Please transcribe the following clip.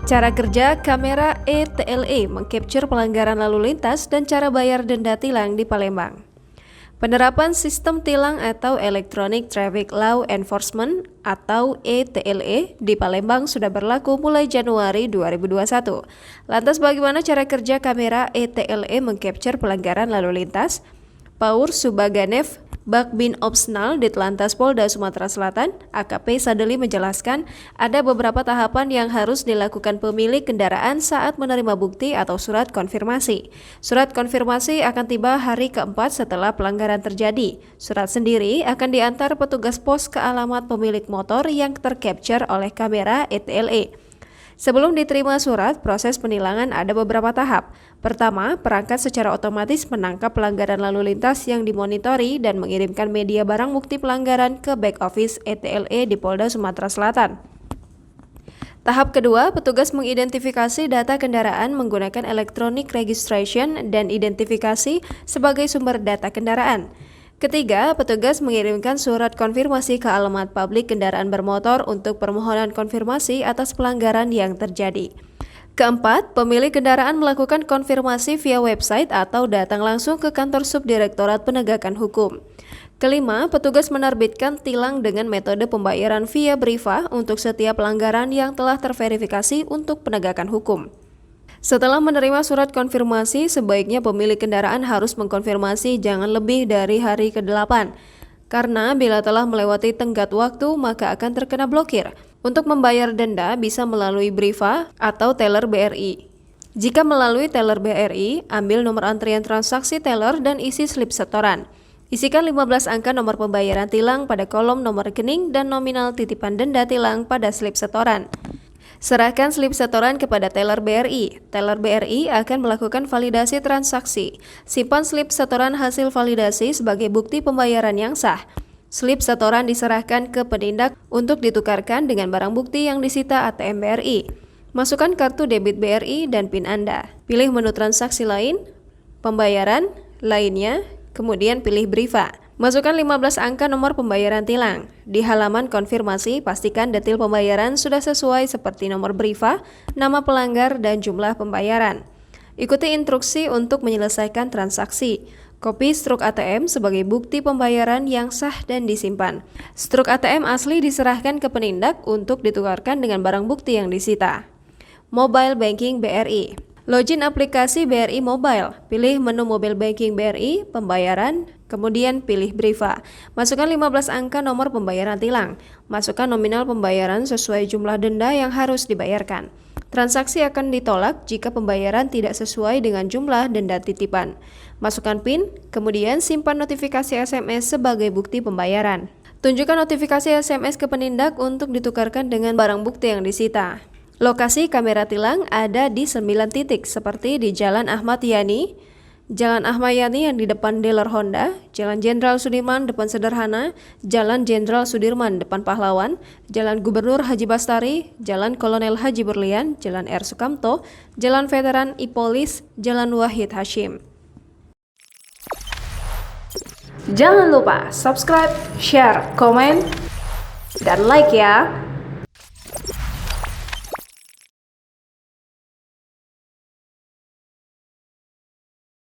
Cara kerja kamera ETLE mengcapture pelanggaran lalu lintas dan cara bayar denda tilang di Palembang. Penerapan sistem tilang atau Electronic Traffic Law Enforcement atau ETLE di Palembang sudah berlaku mulai Januari 2021. Lantas bagaimana cara kerja kamera ETLE mengcapture pelanggaran lalu lintas? Paur Subaganev, Bakbin Opsnal Ditlantas Polda Sumatera Selatan, AKP Sadeli menjelaskan ada beberapa tahapan yang harus dilakukan pemilik kendaraan saat menerima bukti atau surat konfirmasi. Surat konfirmasi akan tiba hari keempat setelah pelanggaran terjadi. Surat sendiri akan diantar petugas pos ke alamat pemilik motor yang tercapture oleh kamera ETLE. Sebelum diterima surat, proses penilangan ada beberapa tahap. Pertama, perangkat secara otomatis menangkap pelanggaran lalu lintas yang dimonitori dan mengirimkan media barang bukti pelanggaran ke back office ETLE di Polda Sumatera Selatan. Tahap kedua, petugas mengidentifikasi data kendaraan menggunakan electronic registration dan identifikasi sebagai sumber data kendaraan. Ketiga, petugas mengirimkan surat konfirmasi ke alamat publik kendaraan bermotor untuk permohonan konfirmasi atas pelanggaran yang terjadi. Keempat, pemilik kendaraan melakukan konfirmasi via website atau datang langsung ke kantor Subdirektorat Penegakan Hukum. Kelima, petugas menerbitkan tilang dengan metode pembayaran via Briva untuk setiap pelanggaran yang telah terverifikasi untuk penegakan hukum. Setelah menerima surat konfirmasi, sebaiknya pemilik kendaraan harus mengkonfirmasi jangan lebih dari hari ke-8. Karena bila telah melewati tenggat waktu, maka akan terkena blokir. Untuk membayar denda bisa melalui Briva atau teller BRI. Jika melalui teller BRI, ambil nomor antrian transaksi teller dan isi slip setoran. Isikan 15 angka nomor pembayaran tilang pada kolom nomor rekening dan nominal titipan denda tilang pada slip setoran. Serahkan slip setoran kepada teller BRI. Teller BRI akan melakukan validasi transaksi. Simpan slip setoran hasil validasi sebagai bukti pembayaran yang sah. Slip setoran diserahkan ke penindak untuk ditukarkan dengan barang bukti yang disita ATM BRI. Masukkan kartu debit BRI dan PIN Anda. Pilih menu transaksi lain, pembayaran, lainnya, kemudian pilih Briva. Masukkan 15 angka nomor pembayaran tilang. Di halaman konfirmasi, pastikan detail pembayaran sudah sesuai seperti nomor Briva, nama pelanggar, dan jumlah pembayaran. Ikuti instruksi untuk menyelesaikan transaksi. Kopi struk ATM sebagai bukti pembayaran yang sah dan disimpan. Struk ATM asli diserahkan ke penindak untuk ditukarkan dengan barang bukti yang disita. Mobile Banking BRI. Login aplikasi BRI Mobile, pilih menu Mobile Banking BRI, pembayaran, kemudian pilih Briva. Masukkan 15 angka nomor pembayaran tilang. Masukkan nominal pembayaran sesuai jumlah denda yang harus dibayarkan. Transaksi akan ditolak jika pembayaran tidak sesuai dengan jumlah denda titipan. Masukkan PIN, kemudian simpan notifikasi SMS sebagai bukti pembayaran. Tunjukkan notifikasi SMS ke penindak untuk ditukarkan dengan barang bukti yang disita. Lokasi kamera tilang ada di 9 titik seperti di Jalan Ahmad Yani, Jalan Ahmad Yani yang di depan dealer Honda, Jalan Jenderal Sudirman depan Sederhana, Jalan Jenderal Sudirman depan Pahlawan, Jalan Gubernur Haji Bastari, Jalan Kolonel Haji Berlian, Jalan R. Sukamto, Jalan Veteran Ipolis, Jalan Wahid Hashim. Jangan lupa subscribe, share, komen, dan like ya!